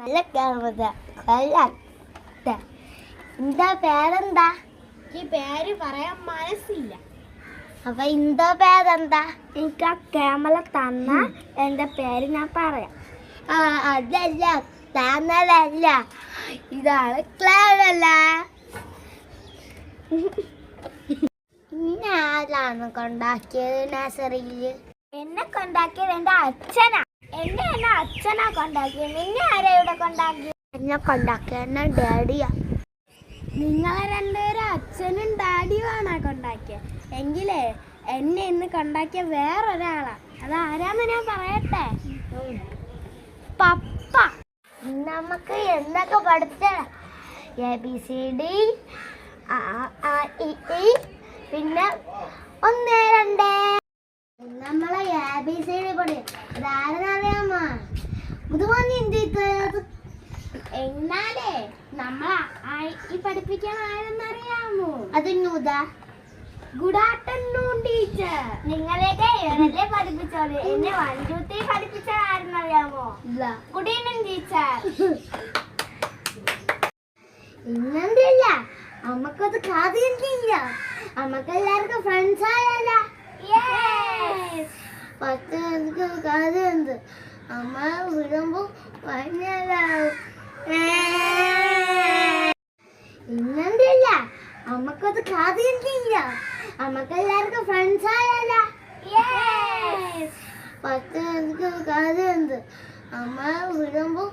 എന്താ പേരെന്താ? ഈ പേര് പറയാൻ മനസ്സില്ല. അപ്പൊ എന്താ പേരെന്താ? എനിക്ക് ആ ക്യാമറ തന്ന എന്റെ പേര് ഞാൻ പറയാം. അതല്ല, താന്നല്ല, ഇതാണ് ക്ലാവല്ല. ഇന്നെ ആരാണ് കൊണ്ടാക്കിയത് നഴ്സറിയില്? എന്നെ കൊണ്ടാക്കിയത് എന്റെ അച്ഛനാ. എന്നെ അച്ഛനാ കൊണ്ടാക്കിയത്. നിന്നെ ആരാ ഇവിടെ കൊണ്ടാക്കിയത്? എന്നെ കൊണ്ടാക്കിയ ഡാഡിയാ. നിങ്ങളെ രണ്ടുപേരും അച്ഛനും ഡാഡിയുമാണോ കൊണ്ടാക്കിയത്? എങ്കിലേ എന്നെ ഇന്ന് കൊണ്ടാക്കിയ വേറൊരാളാ. അത് ആരാന്ന് ഞാൻ പറയട്ടെ. പപ്പ. നമുക്ക് എന്തൊക്കെ പഠിച്ച ABCD, പിന്നെ 1 2 നമ്മളെ ABCD പഠി. അതാരെന്നറിയാമോ? എന്നാലേ നമ്മളെ പഠിപ്പിക്കാൻ ആരെന്നറിയാമോ? അത് നൂതാ. Good afternoon teacher. നിങ്ങളെയൊക്കെ എന്നെ പഠിപ്പിച്ചോളൂ. എന്നെ 1 2 3 പഠിപ്പിച്ച ആരെന്നറിയാമോ? Good evening teacher. ഇന്നെന്തില്ല, അമ്മക്കത് കാതില്ല. അമ്മക്കെല്ലാവർക്കും ഫ്രണ്ട്സ് ആയല്ല. കാതുണ്ട്. അമ്മ വിടുമ്പോ ഇന്നെന്തില്ല, അമ്മക്കത് കാതില്ല. അമ്മക്കെല്ലാവർക്കും ഫ്രണ്ട്സ് ആയല്ല. കാതുണ്ട്. അമ്മ വിടുമ്പോ